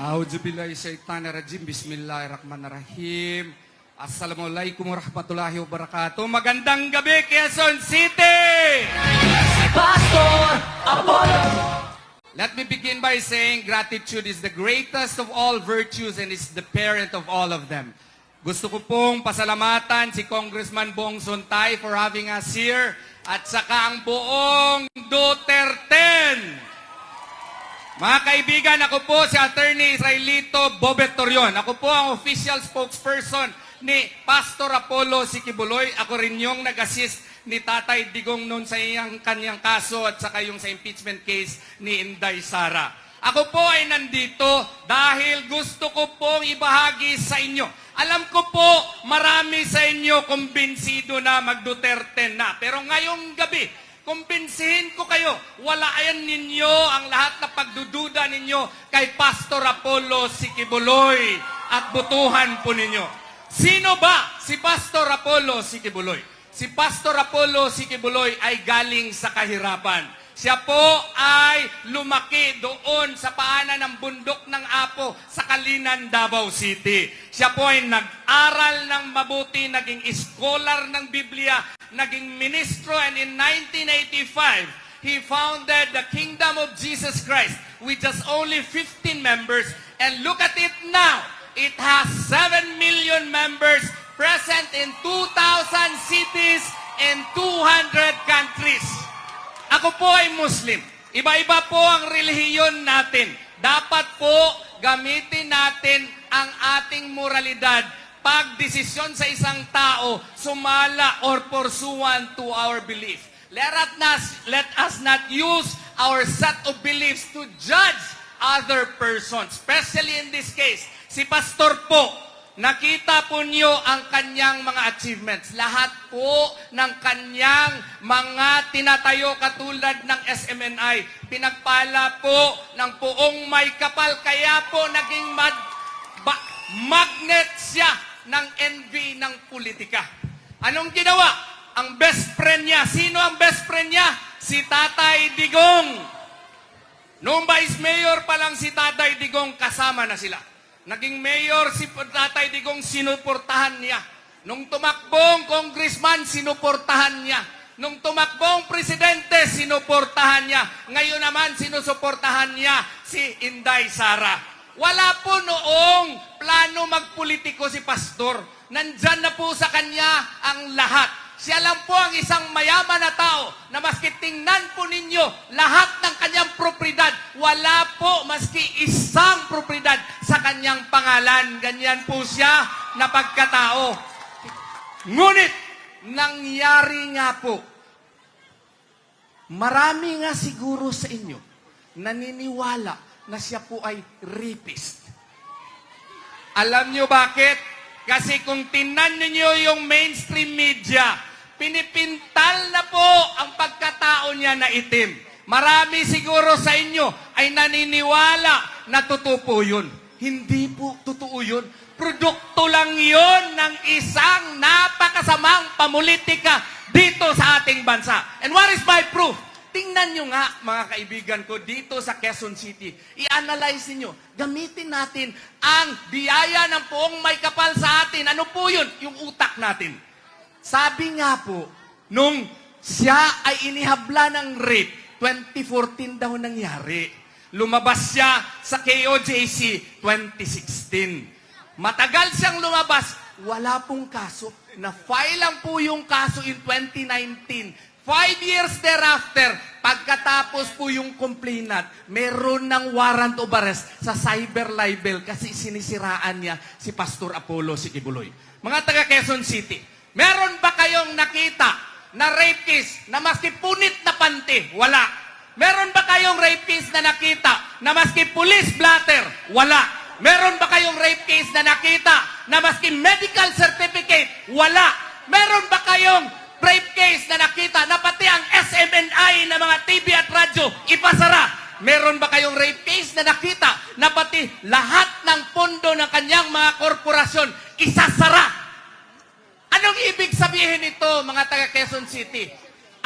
A'udzubillahi syaitanirrajim. Bismillahirrahmanirrahim. Assalamualaikum warahmatullahi wabarakatuh. Magandang gabi, Quezon City! Pastor Apollo. Let me begin by saying gratitude is the greatest of all virtues and is the parent of all of them. Gusto ko pong pasalamatan si Congressman Bong Sontay for having us here at saka ang buong Duterte. Mga kaibigan, ako po si Attorney Israelito Bobet Torion. Ako po ang official spokesperson ni Pastor Apollo Sikibuloy. Ako rin yung nag-assist ni Tatay Digong noon sa kanyang kaso at saka yung sa impeachment case ni Inday Sara. Ako po ay nandito dahil gusto ko pong ibahagi sa inyo. Alam ko po, marami sa inyo kumbinsido na mag-Duterte na. Pero ngayong gabi, kumbinsihin ko kayo, walayan ninyo ang lahat na pagdududa ninyo kay Pastor Apollo Sikibuloy at butuhan po ninyo. Sino ba si Pastor Apollo Sikibuloy? Si Pastor Apollo Sikibuloy ay galing sa kahirapan. Siya po ay lumaki doon sa paanan ng bundok ng Apo sa Kalinan, Davao City. Siya po ay nag-aral ng mabuti, naging scholar ng Biblia, naging ministro, and in 1985, he founded the Kingdom of Jesus Christ with just only 15 members. And look at it now. It has 7 million members present in 2,000 cities and 200 countries. Ako po ay Muslim. Iba-iba po ang relihiyon natin. Dapat po gamitin natin ang ating moralidad pag desisyon sa isang tao sumala or pursuant to our belief. Let us not use our set of beliefs to judge other persons. Especially in this case, si Pastor po, nakita po niyo ang kanyang mga achievements. Lahat po ng kanyang mga tinatayo katulad ng SMNI, pinagpala po ng Poong May Kapal. Kaya po naging magnet siya ng envy ng politika. Anong ginawa? Ang best friend niya. Sino ang best friend niya? Si Tatay Digong. Noong vice mayor pa lang si Tatay Digong, kasama na sila. Naging mayor si Tatay Digong, sinuportahan niya. Nung tumakbong congressman, sinuportahan niya. Nung tumakbong presidente, sinuportahan niya. Ngayon naman, sinusuportahan niya si Inday Sara. Wala po noong plano magpolitiko si Pastor. Nandyan na po sa kanya ang lahat. Siya lang po ang isang mayaman na tao na maski tingnan po ninyo lahat ng kanyang propriedad, wala po maski isang propriedad sa kanyang pangalan. Ganyan po siya na pagkatao. Ngunit, nangyari nga po, marami nga siguro sa inyo naniniwala na siya po ay rapist. Alam nyo bakit? Kasi kung tingnan niyo yung mainstream media, pinipintal na po ang pagkatao niya na itim. Marami siguro sa inyo ay naniniwala na totoo po yun. Hindi po totoo yun. Produkto lang yun ng isang napakasamang pamulitika dito sa ating bansa. And what is my proof? Tingnan nyo nga, mga kaibigan ko, dito sa Quezon City. I-analyze niyo. Gamitin natin ang biyaya ng Poong May Kapal sa atin. Ano po yun? Yung utak natin. Sabi nga po, nung siya ay inihabla ng rape, 2014 daw nangyari. Lumabas siya sa KOJC 2016. Matagal siyang lumabas, wala pong kaso. Na-file lang po yung kaso in 2019. 5 years thereafter, pagkatapos po yung complainant, meron ng warrant of arrest sa cyber libel kasi sinisiraan niya si Pastor Apollo Sikibuloy. Mga taga Quezon City, meron ba kayong nakita na rape case na maski punit na panty? Wala. Meron ba kayong rape case na nakita na maski police blatter? Wala. Meron ba kayong rape case na nakita na maski medical certificate? Wala. Meron ba kayong rape case na nakita na pati ang SMNI na mga TV at radyo ipasara? Meron ba kayong rape case na nakita na pati lahat ng pondo ng kanyang mga korporasyon isasara? Anong ibig sabihin nito, mga taga Quezon City?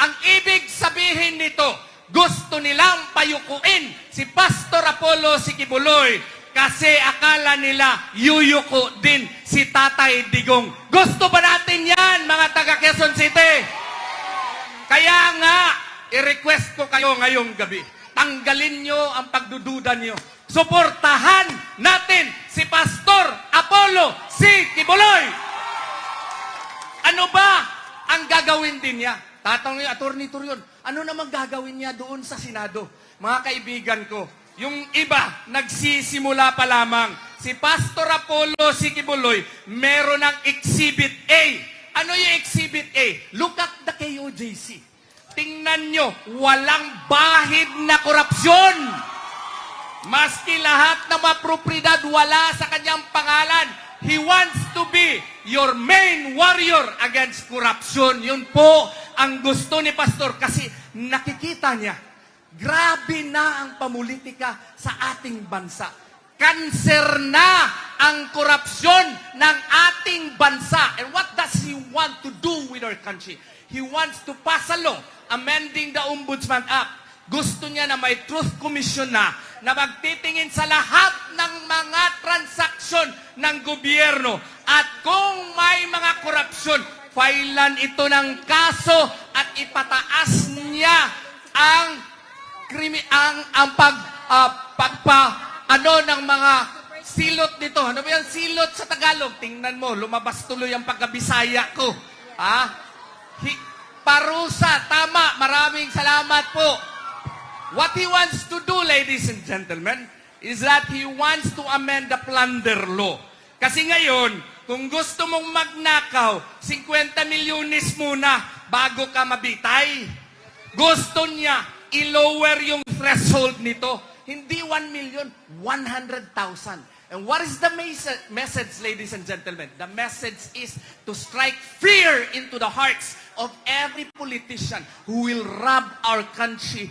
Ang ibig sabihin nito, gusto nilang payukuin si Pastor Apollo Sikibuloy Kasi akala nila yuyuko din si Tatay Digong. Gusto ba natin yan, mga taga Quezon City? Kaya nga, i-request ko kayo ngayong gabi. Tanggalin nyo ang pagdududa nyo. Suportahan natin si Pastor Apollo C. Kibuloy. Ano ba ang gagawin din niya? Tatanong ni Atty. Torion, ano namang gagawin niya doon sa Senado? Mga kaibigan ko, yung iba, nagsisimula pa lamang. Si Pastor Apollo C. Kibuloy, meron ng Exhibit A. Ano yung Exhibit A? Look at the KOJC. Tingnan nyo, walang bahid na korupsyon. Maski lahat ng mga propriedad wala sa kanyang pangalan. He wants to be your main warrior against corruption. Yun po ang gusto ni Pastor kasi nakikita niya, grabe na ang pamulitika sa ating bansa. Kanser na ang korupsyon ng ating bansa. And what does he want to do with our country? He wants to pass a law amending the Ombudsman Act. Gusto niya na may Truth Commission na magtitingin sa lahat ng mga transaksyon ng gobyerno. At kung may mga korupsyon, filean ito ng kaso at ipataas niya ang ng mga silot nito. Ano ba yung silot sa Tagalog? Tingnan mo, lumabas tuloy ang pagkabisaya ko. Parusa, tama. Maraming salamat po. What he wants to do, ladies and gentlemen, is that he wants to amend the plunder law. Kasi ngayon, kung gusto mong magnakaw, 50 milyones muna bago ka mabitay. Gusto niya i-lower yung threshold nito. Hindi 1 million, 100,000. And what is the message, ladies and gentlemen? The message is to strike fear into the hearts of every politician who will rob our country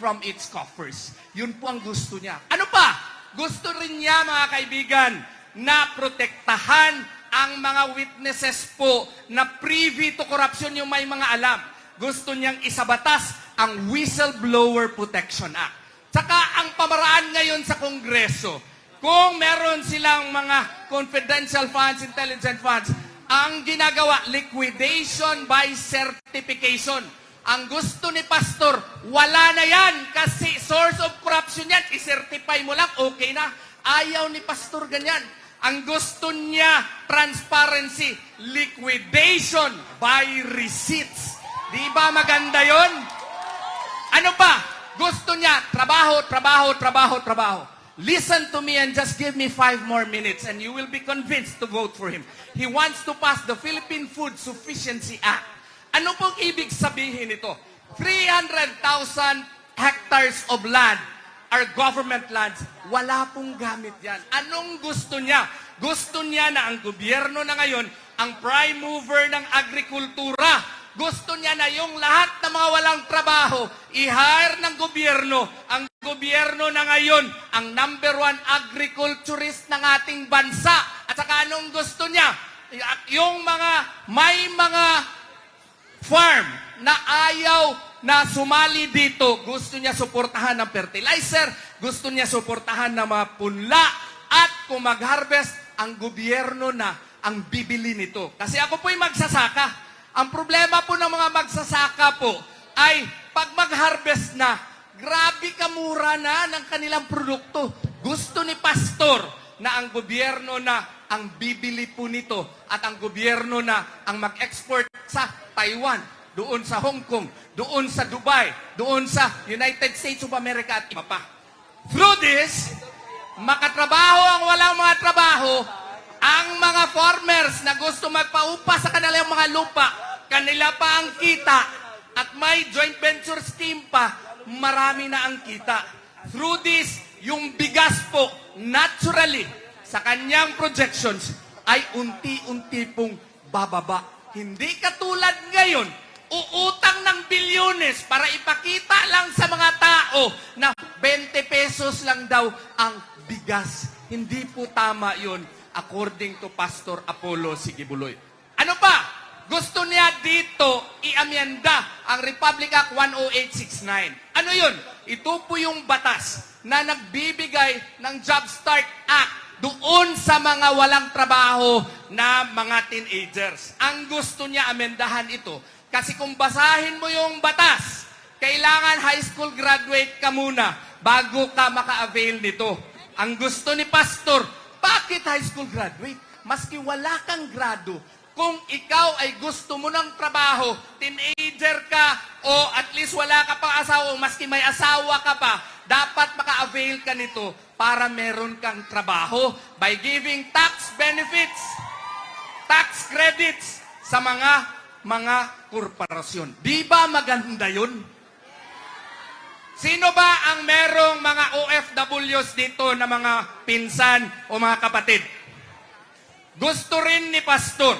from its coffers. Yun po ang gusto niya. Ano pa? Gusto rin niya, mga kaibigan, na protektahan ang mga witnesses po na privy to corruption yung may mga alam. Gusto niyang isabatas ang Whistleblower Protection Act. Tsaka ang pamaraan ngayon sa Kongreso, kung meron silang mga confidential funds, intelligent funds, ang ginagawa, liquidation by certification. Ang gusto ni Pastor, wala na yan kasi source of corruption yan. I-certify mo lang, okay na. Ayaw ni Pastor ganyan. Ang gusto niya, transparency, liquidation by receipts. Di ba maganda yon? Ano pa? Gusto niya, trabaho, trabaho, trabaho, trabaho. Listen to me and just give me 5 more minutes and you will be convinced to vote for him. He wants to pass the Philippine Food Sufficiency Act. Ano pong ibig sabihin nito? 300,000 hectares of land are government lands. Wala pong gamit yan. Anong gusto niya? Gusto niya na ang gobyerno na ngayon, ang prime mover ng agrikultura. Gusto niya na yung lahat ng mga walang trabaho, i-hire ng gobyerno. Ang gobyerno na ngayon, ang number 1 agriculturist ng ating bansa. At saka anong gusto niya? Yung may mga farm na ayaw na sumali dito, gusto niya suportahan ng fertilizer, gusto niya suportahan ng mga punla, at kung mag-harvest, ang gobyerno na ang bibili nito. Kasi ako po'y magsasaka. Ang problema po ng mga magsasaka po ay pag mag-harvest na, grabe kamura na ng kanilang produkto. Gusto ni Pastor na ang gobyerno na ang bibili po nito at ang gobyerno na ang mag-export sa Taiwan, doon sa Hong Kong, doon sa Dubai, doon sa United States of America at iba pa. Through this, makatrabaho ang walang mga trabaho, ang mga farmers na gusto magpaupa sa kanilang mga lupa, kanila pa ang kita, at may joint venture scheme pa, marami na ang kita. Through this, yung bigas po, naturally, sa kanyang projections, ay unti-unti pong bababa. Hindi katulad ngayon, uutang ng bilyones para ipakita lang sa mga tao na 20 pesos lang daw ang bigas. Hindi po tama yun, according to Pastor Apollo C. Kibuloy. Ano pa? Gusto niya dito i-amyenda ang Republic Act 10869. Ano yun? ito po yung batas na nagbibigay ng Job Start Act doon sa mga walang trabaho na mga teenagers. Ang gusto niya amendahan ito kasi kung basahin mo yung batas, kailangan high school graduate ka muna bago ka maka-avail nito. Ang gusto ni Pastor, bakit high school graduate? Maski wala kang grado, kung ikaw ay gusto mo ng trabaho, teenager ka, o at least wala ka pang asawa, o maski may asawa ka pa, dapat maka-avail ka nito para meron kang trabaho by giving tax benefits, tax credits sa mga korporasyon. Di ba maganda yun? Sino ba ang merong mga OFWs dito na mga pinsan o mga kapatid? Gusto rin ni Pastor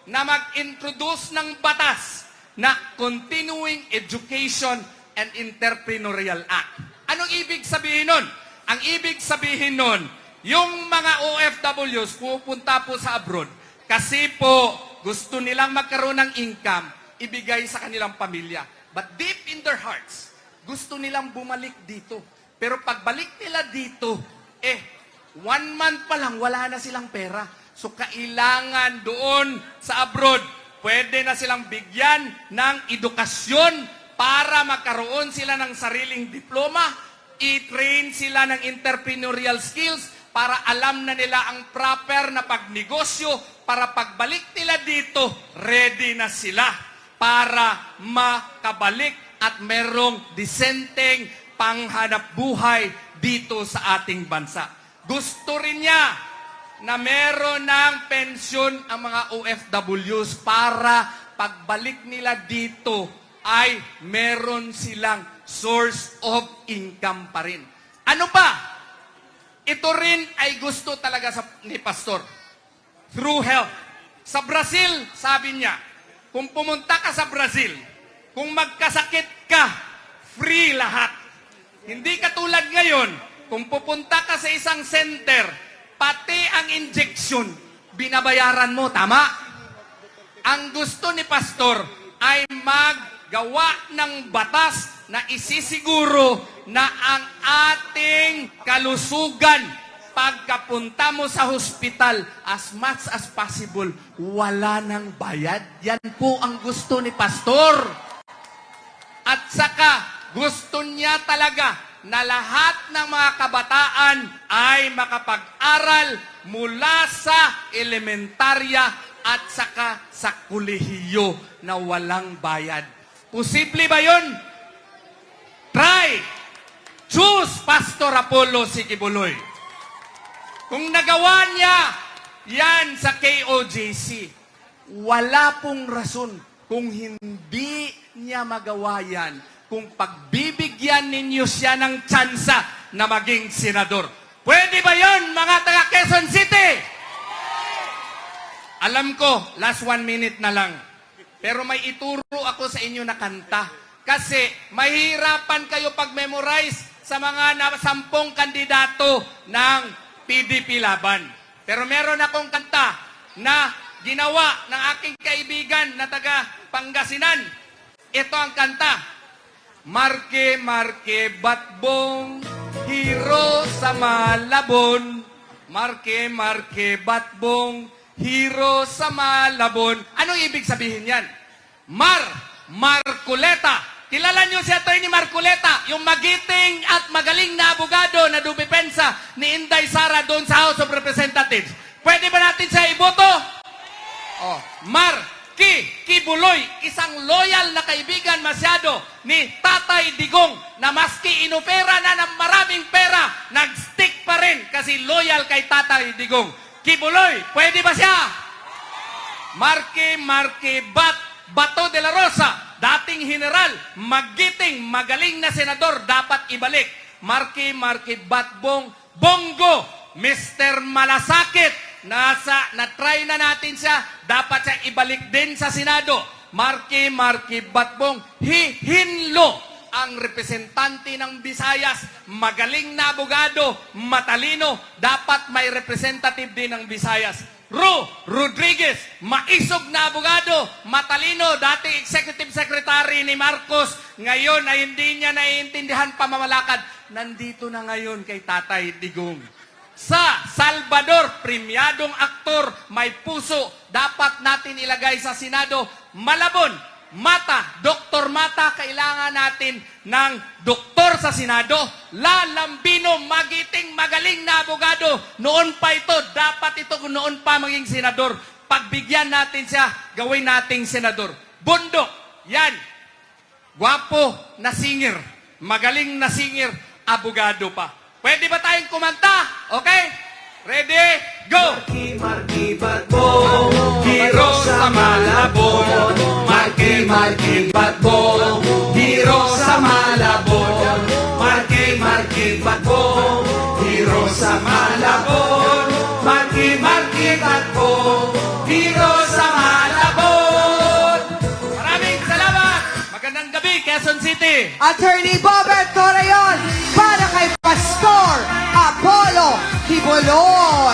na mag-introduce ng batas na Continuing Education and Entrepreneurial Act. Anong ibig sabihin nun? Ang ibig sabihin nun, yung mga OFWs pupunta po sa abroad kasi po gusto nilang magkaroon ng income, ibigay sa kanilang pamilya. But deep in their hearts, gusto nilang bumalik dito. Pero pagbalik nila dito, 1 month pa lang, wala na silang pera. So kailangan doon sa abroad, pwede na silang bigyan ng edukasyon para magkaroon sila ng sariling diploma, i-train sila ng entrepreneurial skills para alam na nila ang proper na pagnegosyo para pagbalik nila dito, ready na sila para makabalik at merong disenteng panghanap buhay dito sa ating bansa. Gusto rin niya na meron ng pensyon ang mga OFWs para pagbalik nila dito ay meron silang source of income pa rin. Ano pa? Ito rin ay gusto talaga ni Pastor. Through health. Sa Brazil, sabi niya, kung pumunta ka sa Brazil, kung magkasakit ka, free lahat. Hindi katulad ngayon, kung pupunta ka sa isang center, pati ang injection, binabayaran mo, tama? Ang gusto ni Pastor ay maggawa ng batas na isisiguro na ang ating kalusugan pagkapunta mo sa hospital, as much as possible, wala nang bayad. Yan po ang gusto ni Pastor. At saka, gusto niya talaga na lahat ng mga kabataan ay makapag-aral mula sa elementarya at saka sa kolehiyo na walang bayad. Posible ba yun? Try! Choose Pastor Apollo Sikibuloy. Kung nagawa niya yan sa KOJC, wala pong rason kung hindi niya magawa yan kung pagbibigyan ninyo siya ng tsansa na maging senador. Pwede ba yon mga taga Quezon City? Alam ko, last 1 minute na lang. Pero may ituro ako sa inyo na kanta. Kasi mahirapan kayo pag-memorize sa mga 10 kandidato ng PDP Laban. Pero meron akong kanta na ginawa ng aking kaibigan na taga Pangasinan. Ito ang kanta. Marke, marke, batbong, hero sa Malabon. Marke, marke, batbong, hero sa Malabon. Anong ibig sabihin yan? Marculeta. Kilala niyo si Atty. Marculeta, yung magiting at magaling na abogado na dumipensa ni Inday Sara doon sa House of Representatives. Pwede ba natin siya iboto? Oh, Kibuloy, isang loyal na kaibigan masyado ni Tatay Digong na maski inopera na ng maraming pera, nag-stick pa rin kasi loyal kay Tatay Digong. Kibuloy, pwede ba siya? Bato de la Rosa, dating general, magiting, magaling na senador, dapat ibalik. Marque Batbong, Bongo, Mr. Malasakit, na-try na natin siya, dapat siya ibalik din sa Senado. Marque Batbong, Hinlo, ang representante ng Visayas. Magaling na abogado, matalino. Dapat may representative din ng Visayas. Rodriguez, maisog na abogado, matalino, dati executive secretary ni Marcos. Ngayon ay hindi niya naiintindihan pamamalakad. Nandito na ngayon kay Tatay Digong. Sa Salvador, premyadong aktor, may puso, dapat natin ilagay sa Senado. Malabon, Mata, Dr. Mata, kailangan natin ng doktor sa Senado. Lalambino, magiting, magaling na abogado. Noon pa ito, dapat ito noon pa maging senador. Pagbigyan natin siya, gawin nating senador. Bundok, yan. Gwapo na singer, magaling na singer, abogado pa. Pwede ba tayong kumanta? Okay? Ready? Go! Marky Batbong, hero sa Malabon. Marky Batbong, hero sa Malabon. Marky Batbong, hero sa Malabon. Marky Batbong, hero sa Malabon. Maraming salamat! Magandang gabi, Quezon City! Attorney Bobert Corayon para kay Pastor Apollo Kibuloy.